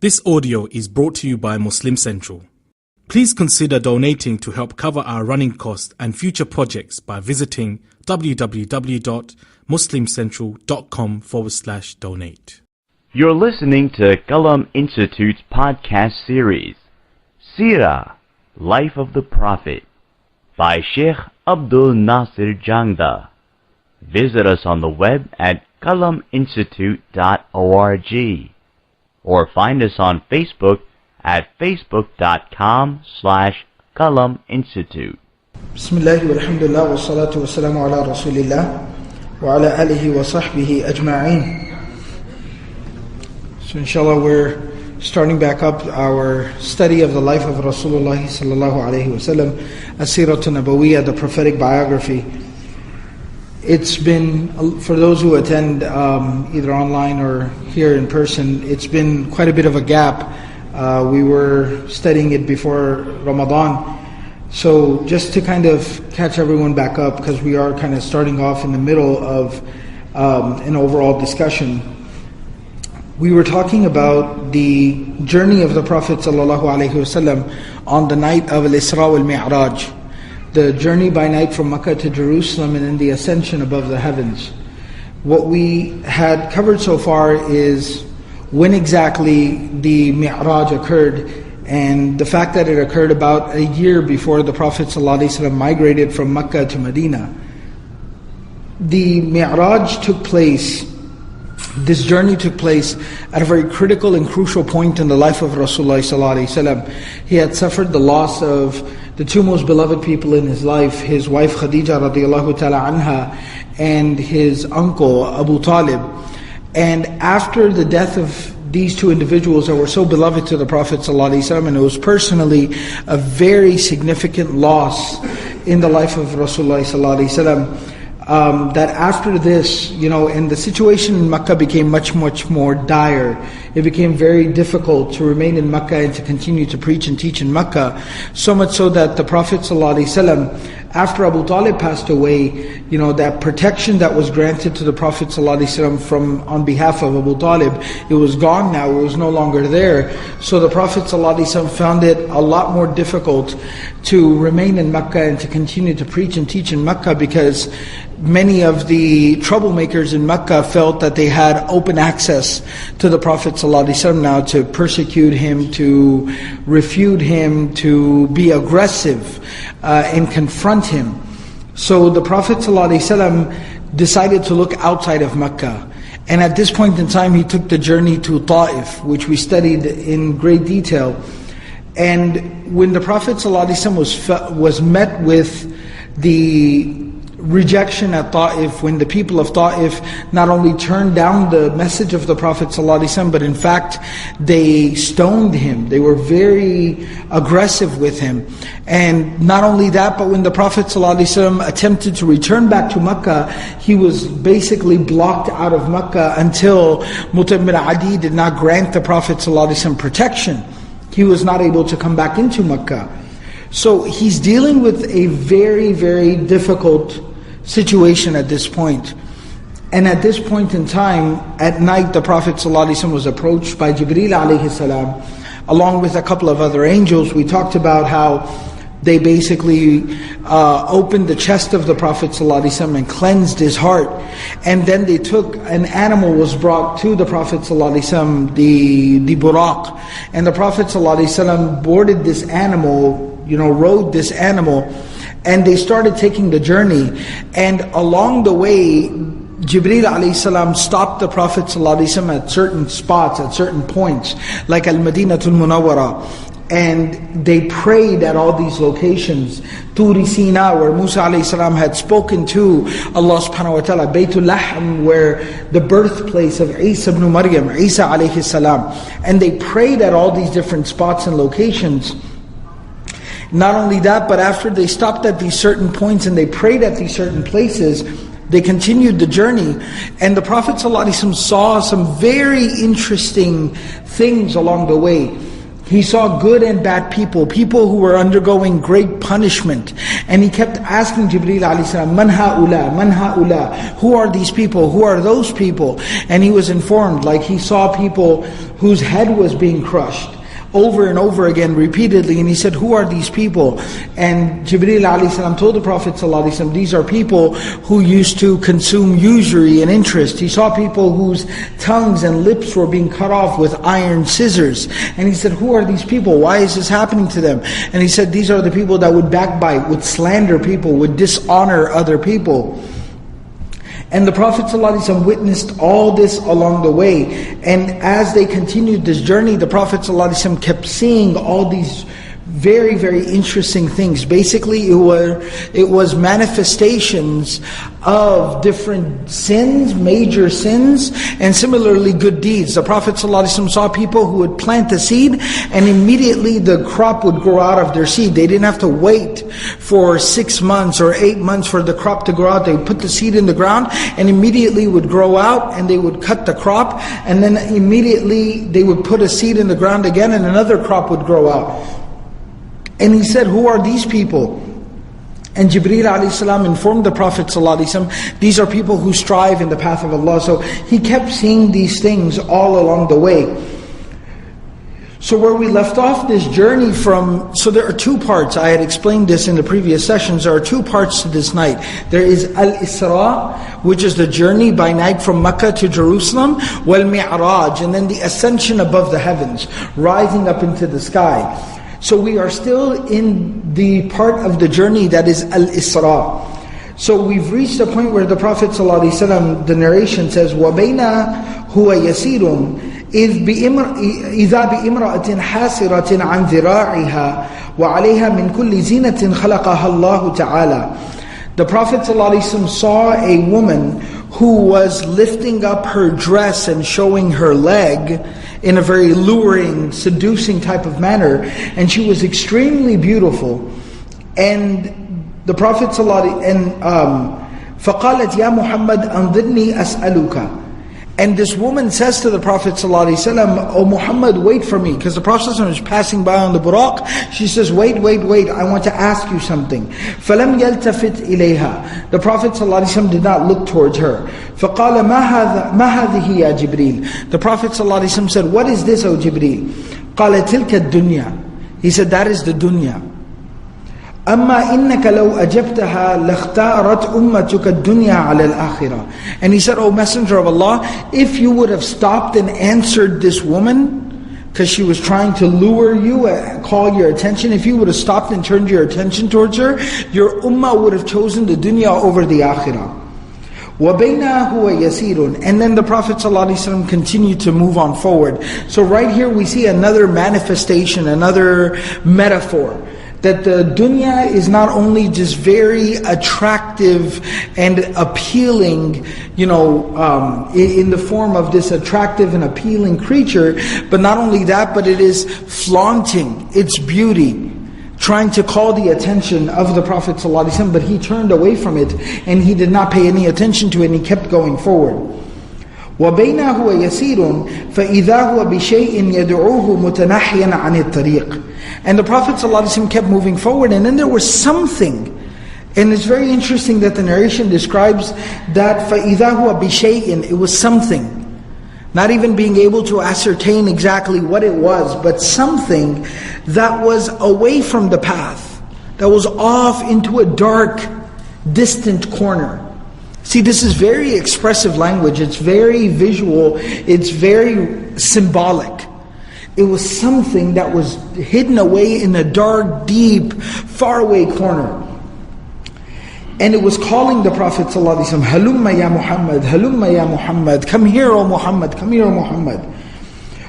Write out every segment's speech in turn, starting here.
This audio is brought to you by Muslim Central. Please consider donating to help cover our running costs and future projects by visiting www.muslimcentral.com/donate. You're listening to Qalam Institute's podcast series, Seerah, Life of the Prophet, by Sheikh Abdul Nasir Jangda. Visit us on the web at qalaminstitute.org or find us on Facebook at facebook.com/Qalam Institute. Bismillah walhamdulillah wa salatu wa salamu ala rasulillah wa ala alihi wa sahbihi ajma'een. So inshallah we're starting back up our study of the life of Rasulullah sallallahu alayhi wa sallam, As-Seerah Nabawiyyah, the prophetic biography. It's been, for those who attend either online or here in person, it's been quite a bit of a gap. We were studying it before Ramadan. So just to kind of catch everyone back up, because we are kind of starting off in the middle of an overall discussion. We were talking about the journey of the Prophet ﷺ on the night of Al-Isra wal-Mi'raj, the journey by night from Mecca to Jerusalem and then the ascension above the heavens. What we had covered so far is when exactly the Mi'raj occurred, and the fact that it occurred about a year before the Prophet ﷺ migrated from Mecca to Medina. The Mi'raj took place, this journey took place at a very critical and crucial point in the life of Rasulullah ﷺ. He had suffered the loss of the two most beloved people in his life, his wife Khadija radiallahu ta'ala anha and his uncle Abu Talib. And after the death of these two individuals that were so beloved to the Prophet ﷺ, and it was personally a very significant loss in the life of Rasulullah ﷺ, that after this, and the situation in Mecca became much more dire. It became very difficult to remain in Mecca and to continue to preach and teach in Mecca. So much so that the Prophet ﷺ, after Abu Talib passed away, that protection that was granted to the Prophet ﷺ on behalf of Abu Talib, it was gone now, it was no longer there. So the Prophet ﷺ found it a lot more difficult to remain in Mecca and to continue to preach and teach in Mecca, because many of the troublemakers in Mecca felt that they had open access to the Prophet ﷺ now to persecute him, to refute him, to be aggressive and confront him. So the Prophet ﷺ decided to look outside of Mecca. And at this point in time, he took the journey to Ta'if, which we studied in great detail. And when the Prophet ﷺ was met with the rejection at Ta'if, when the people of Ta'if not only turned down the message of the Prophet ﷺ, but in fact they stoned him. They were very aggressive with him. And not only that, but when the Prophet ﷺ attempted to return back to Mecca, he was basically blocked out of Mecca until Mut'im bin Adi did not grant the Prophet ﷺ protection. He was not able to come back into Mecca. So he's dealing with a very, very difficult situation at this point. And at this point in time, at night, the Prophet ﷺ was approached by Jibreel alayhi salam, along with a couple of other angels. We talked about how they basically opened the chest of the Prophet ﷺ and cleansed his heart. And then they took, an animal was brought to the Prophet ﷺ, the buraq. And the Prophet ﷺ boarded this animal, rode this animal, and they started taking the journey. And along the way, Jibreel alayhi salam stopped the Prophet ﷺ at certain spots, at certain points, like Al-Madinatul Munawwara. And they prayed at all these locations. Turi Sina, where Musa alayhi salam had spoken to Allah subhanahu wa ta'ala. Baytul Lahm, where the birthplace of Isa ibn Maryam, Isa alayhi salam. And they prayed at all these different spots and locations. Not only that, but after they stopped at these certain points and they prayed at these certain places, they continued the journey. And the Prophet ﷺ saw some very interesting things along the way. He saw good and bad people, people who were undergoing great punishment. And he kept asking Jibreel alayhi salam, Man ha'ula, man ha'ula, who are these people, who are those people? And he was informed, like he saw people whose head was being crushed over and over again, repeatedly. And he said, who are these people? And Jibreel alayhi salam told the Prophet sallallahu alaihi wasallam, these are people who used to consume usury and interest. He saw people whose tongues and lips were being cut off with iron scissors. And he said, who are these people? Why is this happening to them? And he said, these are the people that would backbite, would slander people, would dishonor other people. And the Prophet ﷺ witnessed all this along the way. And as they continued this journey, the Prophet ﷺ kept seeing all these very, very interesting things. Basically, it was manifestations of different sins, major sins, and similarly good deeds. The Prophet ﷺ saw people who would plant a seed and immediately the crop would grow out of their seed. They didn't have to wait for 6 months or 8 months for the crop to grow out. They would put the seed in the ground and immediately would grow out, and they would cut the crop, and then immediately they would put a seed in the ground again and another crop would grow out. And he said, who are these people? And Jibreel alayhi salam informed the Prophet ﷺ, these are people who strive in the path of Allah. So he kept seeing these things all along the way. So where we left off this journey from, so there are two parts. I had explained this in the previous sessions. There are two parts to this night. There is Al-Isra, which is the journey by night from Mecca to Jerusalem, Wal-Mi'raj, and then the ascension above the heavens, rising up into the sky. So we are still in the part of the journey that is Al-Isra. So we've reached a point where the Prophet ﷺ, the narration says, وَبَيْنَ هُوَ يَسِيرٌ إِذَا بِإِمْرَأَةٍ حَاسِرَةٍ عَنْ ذِرَاعِهَا وَعَلَيْهَا مِنْ كُلِّ زِينَةٍ خَلَقَهَا اللَّهُ تَعَالَى. The Prophet ﷺ saw a woman who was lifting up her dress and showing her leg in a very luring, seducing type of manner, and she was extremely beautiful. And the Prophet ﷺ, فَقَالَتْ يَا مُحَمَّدْ أَنظِرْنِي أَسْأَلُكَ. And this woman says to the Prophet ﷺ, "O Muhammad, wait for me." Because the Prophet ﷺ is passing by on the buraq. She says, wait, I want to ask you something. فَلَمْ يَلْتَفِتْ إِلَيْهَا. The Prophet ﷺ did not look towards her. فَقَالَ مَا هَذِهِ يَا جِبْرِيلِ. The Prophet ﷺ said, what is this, O Jibreel? قَالَ تِلْكَ الدُّنْيا. He said, that is the dunya. أما إنك لو أجبتها لاختارت أمتك الدنيا على الآخرة. And he said, O Messenger of Allah, if you would have stopped and answered this woman, because she was trying to lure you, call your attention, if you would have stopped and turned your attention towards her, your ummah would have chosen the dunya over the akhirah. وَبَيْنَا هُوَ يَسِيرٌ. And then the Prophet ﷺ continued to move on forward. So right here we see another manifestation, another metaphor, that the dunya is not only just very attractive and appealing, in the form of this attractive and appealing creature, but not only that, but it is flaunting its beauty, trying to call the attention of the Prophet ﷺ, but he turned away from it and he did not pay any attention to it, and he kept going forward. وَبَيْنَا هُوَ يَسِيرٌ فَإِذَا هُوَ بِشَيْءٍ يَدْعُوهُ مُتَنَحِيًا عَنِ الطَّرِيقِ. And the Prophet ﷺ kept moving forward, and then there was something. And it's very interesting that the narration describes that فَإِذَا هُوَ بِشَيْءٍ, it was something. Not even being able to ascertain exactly what it was, but something that was away from the path, that was off into a dark, distant corner. See, this is very expressive language, it's very visual, it's very symbolic. It was something that was hidden away in a dark, deep, faraway corner. And it was calling the Prophet ﷺ, Halumma ya Muhammad, Halumma ya Muhammad, come here O Muhammad, come here O Muhammad.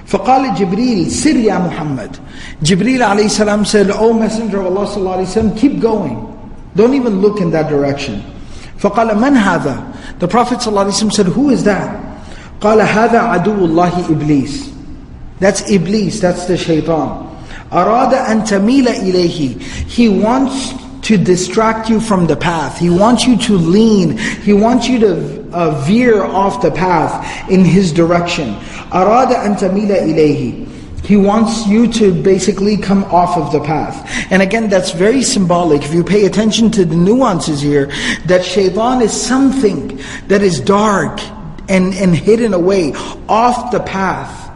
فقال جبريل سر يا محمد. Jibreel alayhi salam said, O Messenger of Allah sallallahu alayhi wasallam, keep going. Don't even look in that direction. فقال من هذا. The Prophet sallallahu alayhi wasallam said, who is that? قال هذا عدو الله إبليس. That's Iblis, that's the shaitan. أراد أن تميل إليه. He wants to distract you from the path. He wants you to lean. He wants you to veer off the path in his direction. أراد أن تميل إليه. He wants you to basically come off of the path. And again, that's very symbolic. If you pay attention to the nuances here, that shaitan is something that is dark and hidden away, off the path.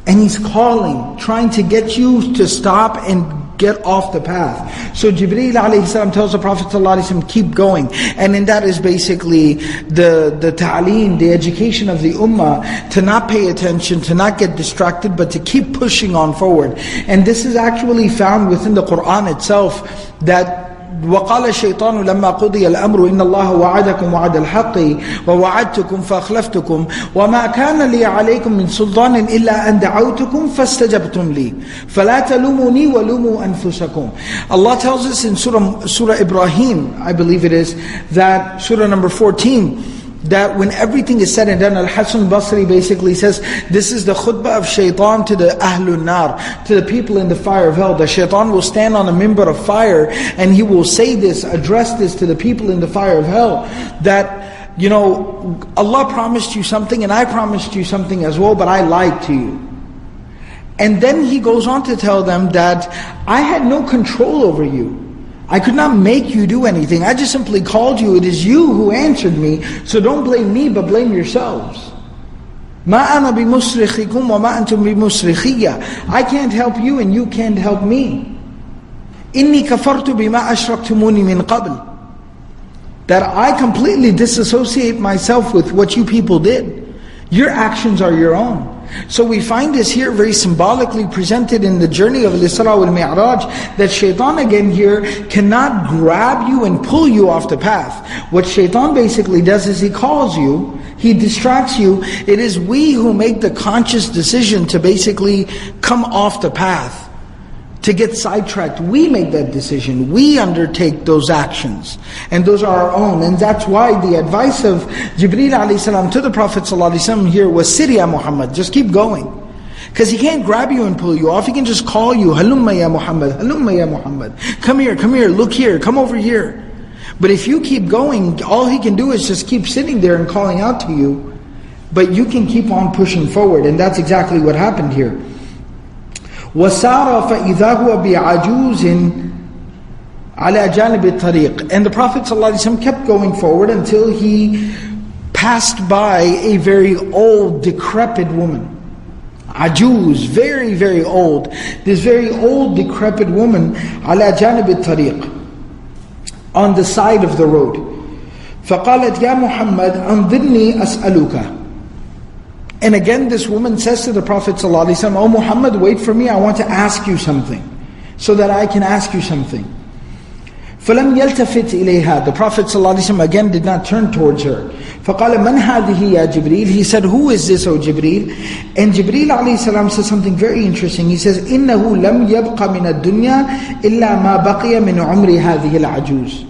And he's calling, trying to get you to stop and get off the path. So Jibreel alayhi salam tells the Prophet ﷺ, keep going. And in that is basically the ta'aleem, the education of the ummah, to not pay attention, to not get distracted, but to keep pushing on forward. And this is actually found within the Qur'an itself, that وَقَالَ الشَّيْطَانُ لَمَّا قُضِيَ الْأَمْرُ إِنَّ اللَّهَ وَعَدَكُمْ وَعْدَ الْحَقِّ وَوَعَدْتُكُمْ فَأَخْلَفْتُكُمْ وَمَا كَانَ لِي عَلَيْكُمْ مِنْ سُلْطَانٍ إِلَّا أَنْ دَعَوْتُكُمْ فَاسْتَجَبْتُمْ لِي فَلَا تَلُومُونِي وَلُومُوا أَنفُسَكُمْ. Allah tells us in Surah Ibrahim, I believe it is, that Surah number 14, that when everything is said and done, Al-Hasan Basri basically says, this is the khutbah of shaitan to the Ahlun Nar, to the people in the fire of hell. The shaitan will stand on a mimbar of fire and he will say this, address this to the people in the fire of hell, that, you know, Allah promised you something and I promised you something as well, but I lied to you. And then he goes on to tell them that I had no control over you. I could not make you do anything. I just simply called you. It is you who answered me. So don't blame me, but blame yourselves. مَا أَنَا بِمُصْرِخِكُمْ وَمَا أَنْتُمْ بِمُصْرِخِيَّ. I can't help you and you can't help me. إِنِّي كَفَرْتُ بِمَا أَشْرَكْتُمُونِ مِنْ قَبْلِ. That I completely disassociate myself with what you people did. Your actions are your own. So we find this here very symbolically presented in the journey of Al-Isra wal-Mi'raj, that shaitan again here cannot grab you and pull you off the path. What shaitan basically does is he calls you, he distracts you. It is we who make the conscious decision to basically come off the path, to get sidetracked. We make that decision. We undertake those actions. And those are our own. And that's why the advice of Jibreel alayhi salam to the Prophet ﷺ here was, Sir ya Muhammad, just keep going. Because he can't grab you and pull you off. He can just call you, Halumma ya Muhammad, Halumma ya Muhammad. Come here, look here, come over here. But if you keep going, all he can do is just keep sitting there and calling out to you. But you can keep on pushing forward. And that's exactly what happened here. وَسَارَ فَإِذَا هُوَ بِعَجُوزٍ عَلَى جَانِبِ الطَّرِيقِ. And the Prophet ﷺ kept going forward until he passed by a very old, decrepit woman. Ajuz, very, very old. This very old, decrepit woman, عَلَى جَانِبِ الطَّرِيقِ, on the side of the road. فَقَالَتْ يَا مُحَمَّدْ أَنظِرْنِي أَسْأَلُكَ. And again this woman says to the Prophet ﷺ, "Oh Muhammad, wait for me, I want to ask you something, so that I can ask you something." فَلَمْ يَلْتَفِتْ إِلَيْهَا. The Prophet ﷺ again did not turn towards her. فَقَالَ مَنْ هَذِهِ يَا جِبْرِيلِ. He said, who is this, O Jibreel? And Jibreel ﷺ says something very interesting. He says, إِنَّهُ لَمْ يَبْقَ مِنَ الدُّنْيَا إِلَّا مَا بَقِيَ مِنْ عُمْرِ هَذِهِ الْعَجُوزِ.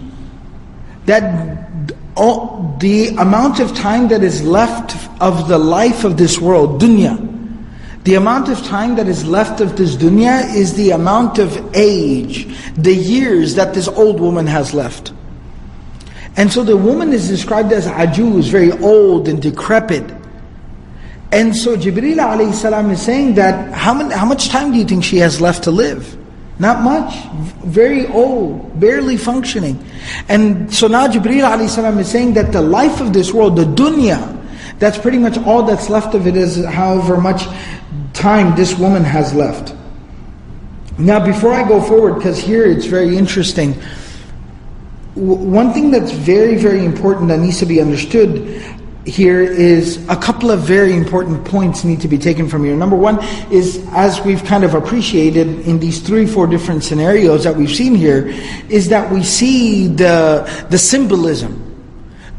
That the amount of time that is left of the life of this world, dunya, the amount of time that is left of this dunya is the amount of age, the years that this old woman has left. And so the woman is described as ajuz, very old and decrepit. And so Jibreel alayhi salam is saying that how much time do you think she has left to live? Not much, very old, barely functioning. And so now Jibreel alayhi salam is saying that the life of this world, the dunya, that's pretty much all that's left of it, is however much time this woman has left. Now before I go forward, because here it's very interesting, one thing that's very, very important that needs to be understood here is a couple of very important points need to be taken from here. Number one is, as we've kind of appreciated in these 3-4 different scenarios that we've seen here, is that we see the symbolism,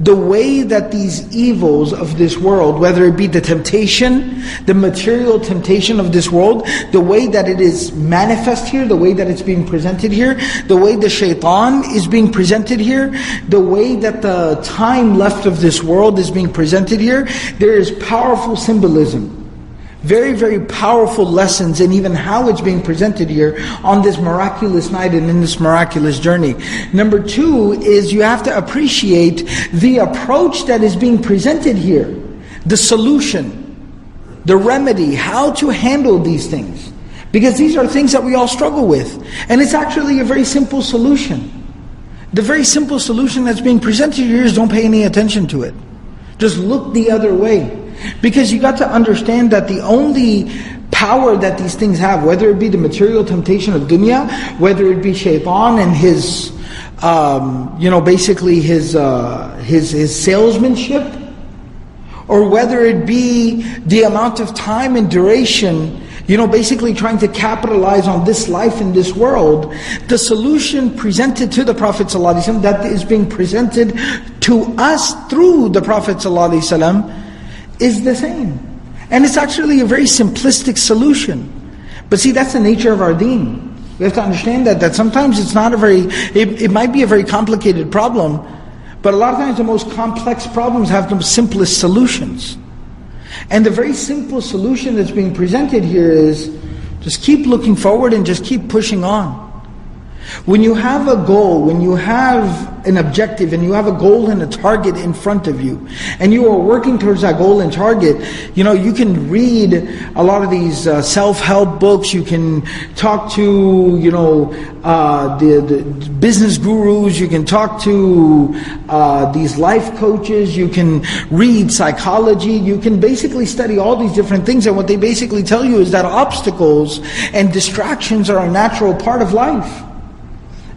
the way that these evils of this world, whether it be the temptation, the material temptation of this world, the way that it is manifest here, the way that it's being presented here, the way the shaitan is being presented here, the way that the time left of this world is being presented here, there is powerful symbolism. Very, very powerful lessons in even how it's being presented here on this miraculous night and in this miraculous journey. Number two is you have to appreciate the approach that is being presented here, the solution. the remedy, how to handle these things. Because these are things that we all struggle with. And it's actually a very simple solution. The very simple solution that's being presented here is don't pay any attention to it. Just look the other way. Because you got to understand that the only power that these things have, whether it be the material temptation of dunya, whether it be shaitan and his, basically his salesmanship, or whether it be the amount of time and duration, basically trying to capitalize on this life in this world, the solution presented to the Prophet ﷺ, that is being presented to us through the Prophet ﷺ, is the same. And it's actually a very simplistic solution. But see, that's the nature of our deen. We have to understand that sometimes it's not it might be a very complicated problem, but a lot of times the most complex problems have the simplest solutions. And the very simple solution that's being presented here is just keep looking forward and just keep pushing on. When you have a goal, when you have an objective and you have a goal and a target in front of you, and you are working towards that goal and target, you can read a lot of these self-help books, you can talk to, the business gurus, you can talk to these life coaches, you can read psychology, you can basically study all these different things, and what they basically tell you is that obstacles and distractions are a natural part of life.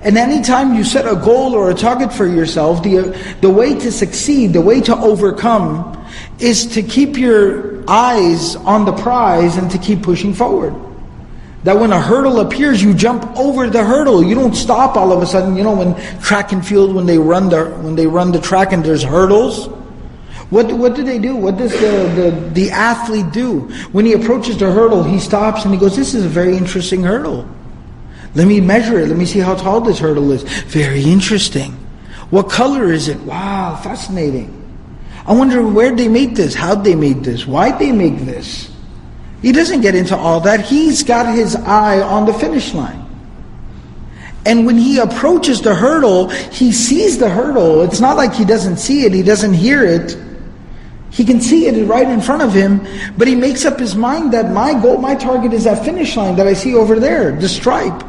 And anytime you set a goal or a target for yourself, the way to succeed, the way to overcome, is to keep your eyes on the prize and to keep pushing forward. That when a hurdle appears, you jump over the hurdle. You don't stop all of a sudden. When track and field, when they run the track and there's hurdles, what do they do? What does the athlete do? When he approaches the hurdle, he stops and he goes, "This is a very interesting hurdle. Let me measure it. Let me see how tall this hurdle is. Very interesting. What color is it? Wow, fascinating. I wonder where they made this, how they made this, why they make this." He doesn't get into all that. He's got his eye on the finish line. And when he approaches the hurdle, he sees the hurdle. It's not like he doesn't see it, he doesn't hear it. He can see it right in front of him, but he makes up his mind that my goal, my target is that finish line that I see over there, the stripe.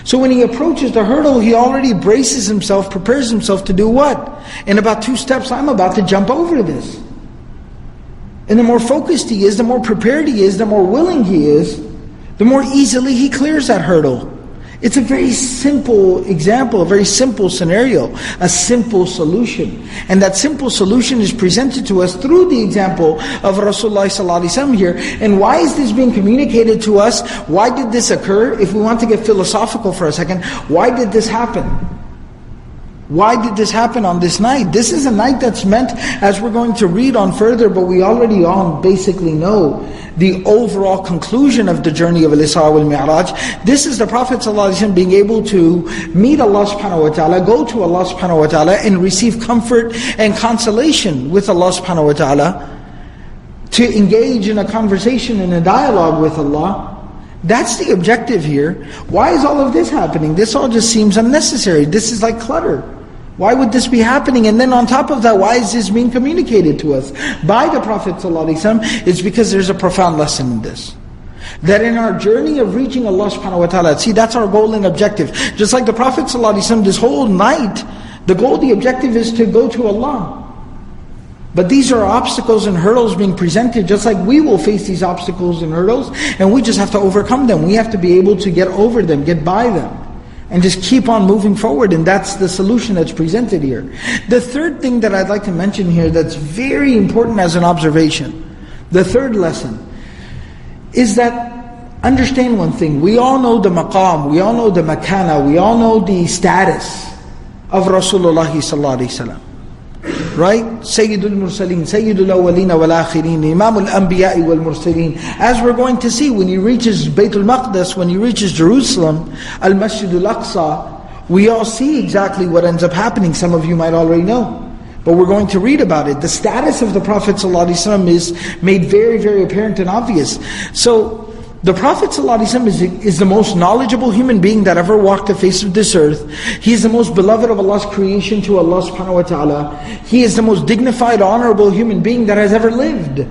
So when he approaches the hurdle, he already braces himself, prepares himself to do what? In about 2 steps, I'm about to jump over this. And the more focused he is, the more prepared he is, the more willing he is, the more easily he clears that hurdle. It's a very simple example, a very simple scenario, a simple solution. And that simple solution is presented to us through the example of Rasulullah ﷺ here. And why is this being communicated to us? Why did this occur? If we want to get philosophical for a second, why did this happen? Why did this happen on this night? This is a night that's meant, as we're going to read on further, but we already all basically know the overall conclusion of the journey of Al-Isra wal-Mi'raj. This is the Prophet ﷺ being able to meet Allah subhanahu wa ta'ala, go to Allah subhanahu wa ta'ala, and receive comfort and consolation with Allah subhanahu wa ta'ala, to engage in a conversation and a dialogue with Allah. That's the objective here. Why is all of this happening? This all just seems unnecessary. This is like clutter. Why would this be happening? And then on top of that, why is this being communicated to us by the Prophet ﷺ? It's because there's a profound lesson in this. That in our journey of reaching Allah subhanahu wa ta'ala, see, that's our goal and objective. Just like the Prophet ﷺ, this whole night, the goal, the objective is to go to Allah. But these are obstacles and hurdles being presented, just like we will face these obstacles and hurdles, and we just have to overcome them. We have to be able to get over them, get by them, and just keep on moving forward. And that's the solution that's presented here. The third thing that I'd like to mention here that's very important as an observation, the third lesson, is that understand one thing. We all know the maqam, we all know the makana, we all know the status of Rasulullah sallallahu alaihi wasallam. Right? Sayyidul Mursaleen, Sayyidul Awwalina wal Akhirin, Imamul Anbiya'i wal Mursaleen. As we're going to see, when he reaches Baytul Maqdis, when he reaches Jerusalem, Al-Masjidul Aqsa, we all see exactly what ends up happening. Some of you might already know, but we're going to read about it. The status of the Prophet ﷺ is made very, very apparent and obvious. So, the Prophet ﷺ is the most knowledgeable human being that ever walked the face of this earth. He is the most beloved of Allah's creation to Allah subhanahu wa ta'ala. He is the most dignified, honorable human being that has ever lived.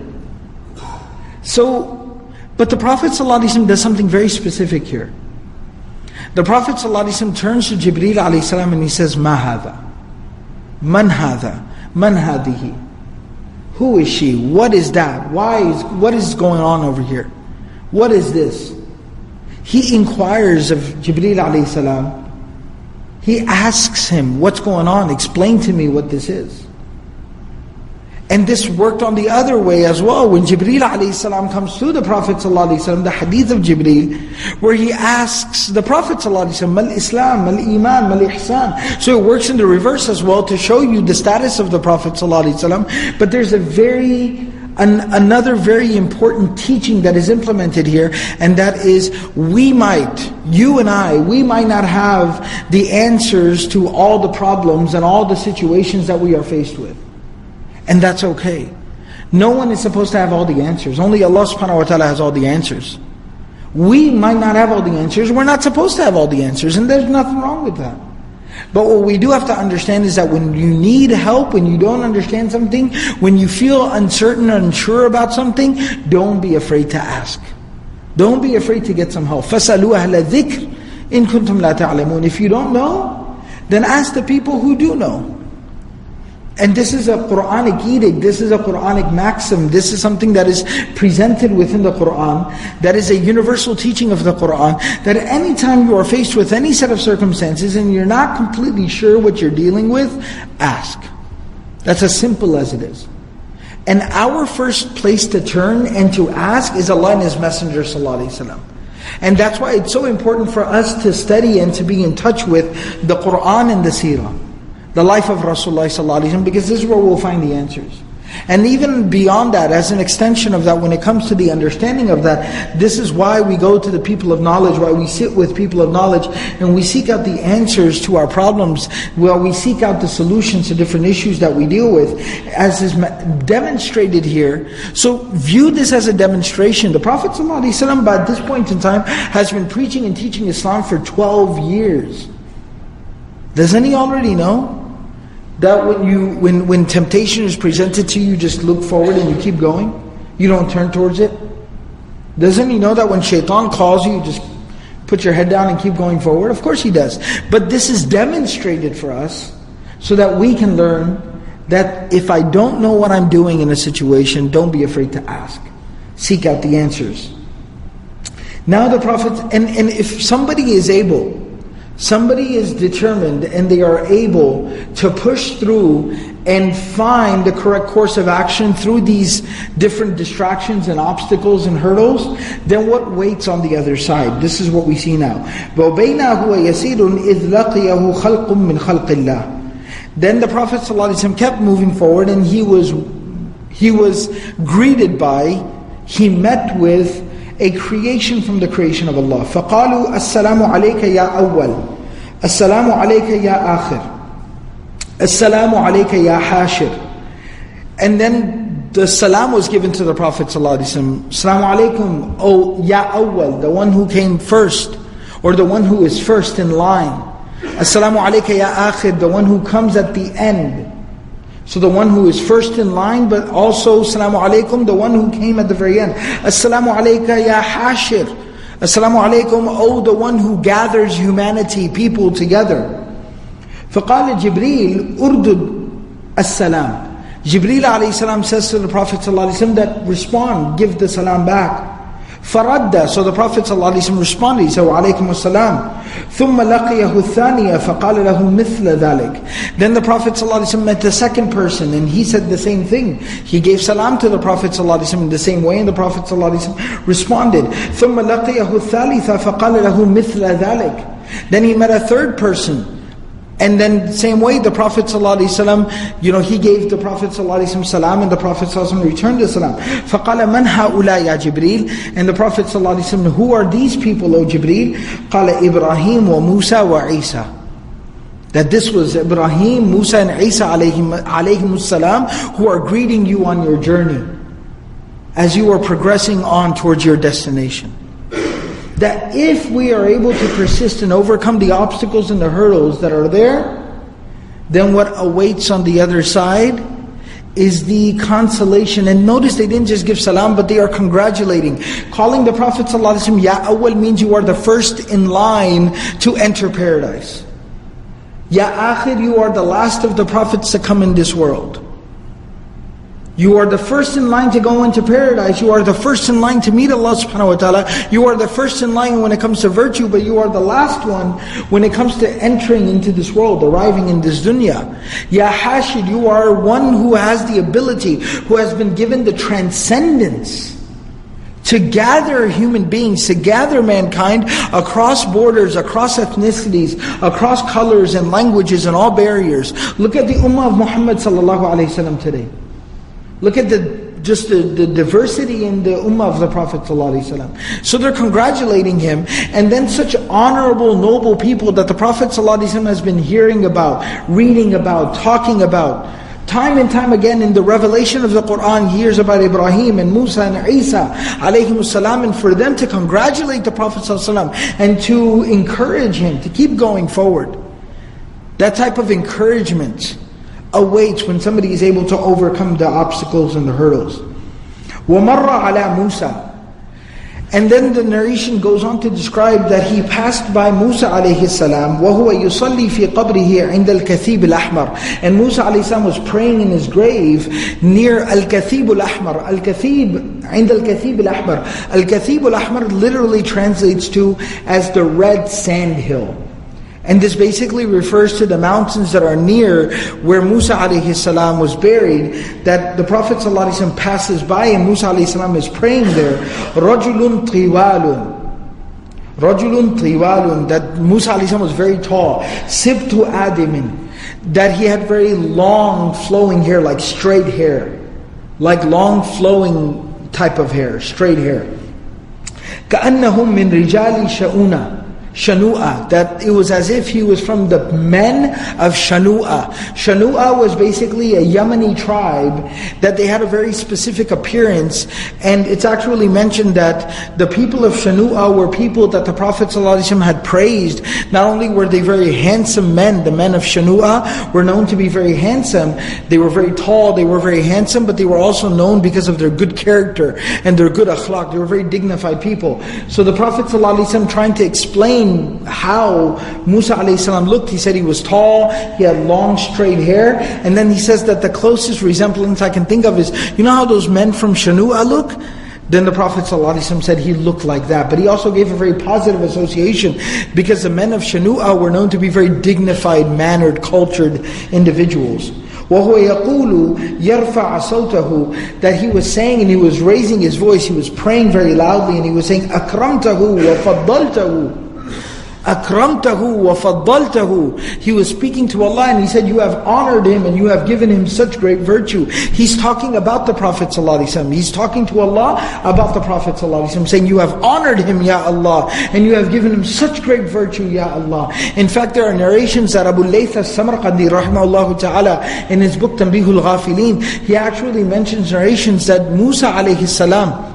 But the Prophet ﷺ does something very specific here. The Prophet ﷺ turns to Jibreel a.s. and he says, Ma hadha? Man hadha? Man hadihi? Who is she? What is that? What is going on over here? What is this? He inquires of Jibreel a.s. He asks him, what's going on? Explain to me what this is. And this worked on the other way as well. When Jibreel a.s. comes to the Prophet ﷺ, the hadith of Jibreel, where he asks the Prophet ﷺ, Mal Islam, Mal Iman, Mal Ihsan. So it works in the reverse as well to show you the status of the Prophet ﷺ. But there's another very important teaching that is implemented here, and that is you and I, we might not have the answers to all the problems and all the situations that we are faced with. And that's okay. No one is supposed to have all the answers. Only Allah subhanahu wa ta'ala has all the answers. We might not have all the answers. We're not supposed to have all the answers, and there's nothing wrong with that. But what we do have to understand is that when you need help, when you don't understand something, when you feel uncertain or unsure about something, don't be afraid to ask. Don't be afraid to get some help. فَاسْأَلُوا أَهْلَ الذِّكْرِ إِن كُنتُمْ لَا تَعْلَمُونَ. If you don't know, then ask the people who do know. And this is a Quranic edict, this is a Quranic maxim, this is something that is presented within the Quran, that is a universal teaching of the Quran, that any time you are faced with any set of circumstances and you're not completely sure what you're dealing with, ask. That's as simple as it is. And our first place to turn and to ask is Allah and His Messenger ﷺ. And that's why it's so important for us to study and to be in touch with the Quran and the Seerah, the life of Rasulullah ﷺ, because this is where we'll find the answers. And even beyond that, as an extension of that, when it comes to the understanding of that, this is why we go to the people of knowledge, why we sit with people of knowledge, and we seek out the answers to our problems, where we seek out the solutions to different issues that we deal with, as is demonstrated here. So view this as a demonstration. The Prophet ﷺ, by this point in time, has been preaching and teaching Islam for 12 years. Doesn't he already know that when temptation is presented to you, just look forward and you keep going? You don't turn towards it? Doesn't he know that when shaitan calls you, you just put your head down and keep going forward? Of course he does. But this is demonstrated for us so that we can learn that if I don't know what I'm doing in a situation, don't be afraid to ask. Seek out the answers. Now the Prophet, and if somebody is able, somebody is determined and they are able to push through and find the correct course of action through these different distractions and obstacles and hurdles, then what waits on the other side? This is what we see now. Then the Prophet ﷺ kept moving forward, and he was greeted by, he met with a creation from the creation of Allah. فَقَالُوا السَّلَامُ عَلَيْكَ يَا أَوَّلُ السَّلَامُ عَلَيْكَ يَا آخِرُ السَّلَامُ عَلَيْكَ يَا حَاشِرُ. And then the salam was given to the Prophet ﷺ. Assalamu alaikum, O Ya Awwal, the one who came first, or the one who is first in line. Assalamu alayka ya akhir, the one who comes at the end. So the one who is first in line, but also Assalamu alaikum, the one who came at the very end. Assalamu alayka ya hashir. Assalamu alaikum, O the one who gathers humanity, people together. فقال جبريل أردد السلام. Jibreel alayhi salam says to the Prophet ﷺ that respond, give the salam back. فَرَدَّ. So the Prophet ﷺ responded, he said, وَعَلَيْكُمُ السَّلَامُ ثُمَّ لَقِيَهُ الثَّانِيَةَ فَقَالَ لَهُ مِثْلَ ذَلِكَ. Then the Prophet ﷺ met the second person, and he said the same thing. He gave salam to the Prophet ﷺ in the same way, and the Prophet ﷺ responded. ثُمَّ لَقِيَهُ الثَّالِثَ فَقَالَ لَهُ مِثْلَ ذَلِكَ. Then he met a third person, and then the same way the Prophet ﷺ, he gave the Prophet ﷺ salam, and the Prophet ﷺ returned the salam. فَقَالَ مَنْ هَؤُلَاء يَا جِبْرِيلَ. And the Prophet ﷺ, who are these people, O Jibreel? قَالَ إِبْرَاهِيمُ وَمُوسَى وَعِيسَى. That this was Ibrahim, Musa and Isa alayhim salam, who are greeting you on your journey as you are progressing on towards your destination. That if we are able to persist and overcome the obstacles and the hurdles that are there, then what awaits on the other side is the consolation. And notice they didn't just give salam, but they are congratulating. Calling the Prophet ﷺ Ya Awwal means you are the first in line to enter paradise. Ya Akhir, you are the last of the prophets to come in this world. You are the first in line to go into paradise. You are the first in line to meet Allah subhanahu wa ta'ala. You are the first in line when it comes to virtue, but you are the last one when it comes to entering into this world, arriving in this dunya. Ya Hashid, you are one who has the ability, who has been given the transcendence to gather human beings, to gather mankind across borders, across ethnicities, across colors and languages and all barriers. Look at the ummah of Muhammad sallallahu alayhi wa sallam today. Look at the diversity in the ummah of the Prophet ﷺ. So they're congratulating him, and then such honorable, noble people that the Prophet ﷺ has been hearing about, reading about, talking about. Time and time again in the revelation of the Qur'an, he hears about Ibrahim and Musa and Isa alayhimus salam, and for them to congratulate the Prophet ﷺ and to encourage him to keep going forward. That type of encouragement awaits when somebody is able to overcome the obstacles and the hurdles. وَمَرَّ عَلَى مُوسَى. And then the narration goes on to describe that he passed by Musa alayhi salam, وَهُوَ يُصَلِّي فِي قَبْرِهِ عِنْدَ الْكَثِيبِ الْأَحْمَرِ. And Musa alayhi salam was praying in his grave near Al-Kathib al-Ahmar. Al-Kathib, عند الكثيب الأحمر. Al-Kathib al-Ahmar literally translates to as the red sand hill. And this basically refers to the mountains that are near where Musa alayhi salam was buried, that the Prophet ﷺ passes by and Musa alayhi salam is praying there. رَجُلٌ طِوَالٌ, that Musa alayhi salam was very tall. سِبْتُ آدِمٍ, that he had very long flowing hair, like straight hair. Like long flowing type of hair, straight hair. كَأَنَّهُمْ مِنْ رِجَالِ Shanu'a, that it was as if he was from the men of Shanu'a. Shanu'a was basically a Yemeni tribe that they had a very specific appearance, and it's actually mentioned that the people of Shanu'a were people that the Prophet ﷺ had praised. Not only were they very handsome men, the men of Shanu'a were known to be very handsome, they were very tall, they were very handsome, but they were also known because of their good character and their good akhlaq. They were very dignified people. So the Prophet ﷺ, trying to explain how Musa a.s. looked, he said he was tall, he had long straight hair, and then he says that the closest resemblance I can think of is, you know how those men from Shanu'a look? Then the Prophet ﷺ said he looked like that. But he also gave a very positive association, because the men of Shanu'a were known to be very dignified, mannered, cultured individuals. وَهُوَ يَقُولُ يَرْفَعَ صَوْتَهُ, that he was saying and he was raising his voice, he was praying very loudly, and he was saying أَكْرَمْتَهُ وَفَضَّلْتَهُ. أَكْرَمْتَهُ وَفَضَّلْتَهُ. He was speaking to Allah and he said, you have honored him and you have given him such great virtue. He's talking about the Prophet ﷺ. He's talking to Allah about the Prophet ﷺ, saying, you have honored him, Ya Allah, and you have given him such great virtue, Ya Allah. In fact, there are narrations that Abu Layth al-Samarqandi rahimahullah ta'ala, in his book Tanbihul Ghafilin, he actually mentions narrations that Musa alayhi salam,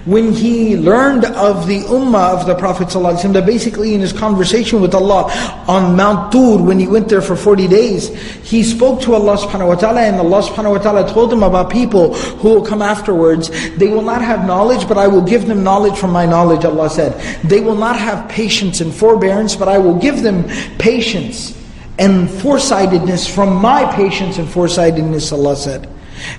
when he learned of the ummah of the Prophet ﷺ, that basically in his conversation with Allah on Mount Tur, when he went there for 40 days, he spoke to Allah subhanahu wa ta'ala, and Allah subhanahu wa ta'ala told him about people who will come afterwards. They will not have knowledge, but I will give them knowledge from my knowledge, Allah said. They will not have patience and forbearance, but I will give them patience and foresightedness from my patience and foresightedness, Allah said.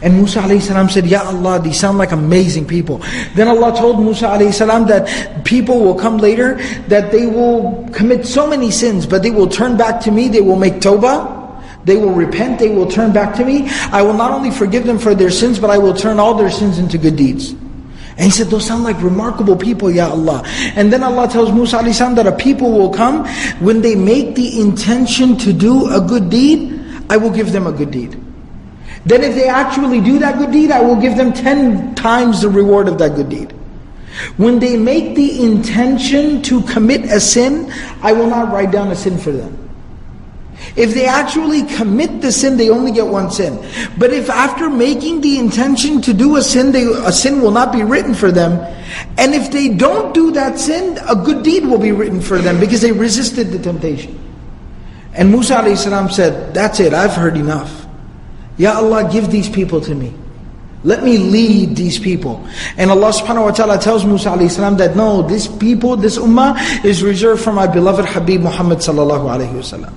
And Musa a.s. said, Ya Allah, these sound like amazing people. Then Allah told Musa a.s. that people will come later, that they will commit so many sins, but they will turn back to me, they will make tawbah, they will repent, they will turn back to me. I will not only forgive them for their sins, but I will turn all their sins into good deeds. And he said, those sound like remarkable people, Ya Allah. And then Allah tells Musa a.s. that a people will come, when they make the intention to do a good deed, I will give them a good deed. Then if they actually do that good deed, I will give them 10 times the reward of that good deed. When they make the intention to commit a sin, I will not write down a sin for them. If they actually commit the sin, they only get one sin. But if after making the intention to do a sin will not be written for them, and if they don't do that sin, a good deed will be written for them, because they resisted the temptation. And Musa a.s. said, that's it, I've heard enough. Ya Allah, give these people to me. Let me lead these people. And Allah subhanahu wa ta'ala tells Musa alayhi salam that no, this people, this ummah is reserved for my beloved Habib Muhammad sallallahu alayhi wasallam.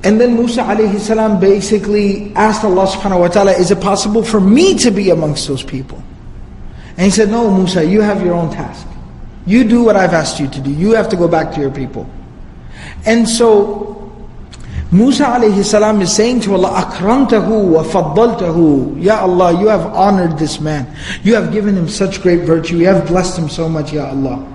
And then Musa alayhi salam basically asked Allah subhanahu wa ta'ala, is it possible for me to be amongst those people? And he said, no Musa, you have your own task. You do what I've asked you to do. You have to go back to your people. And so Musa alayhi salam is saying to Allah, Akramtahu wa faddaltahu. Ya Allah, you have honored this man. You have given him such great virtue. You have blessed him so much, Ya Allah.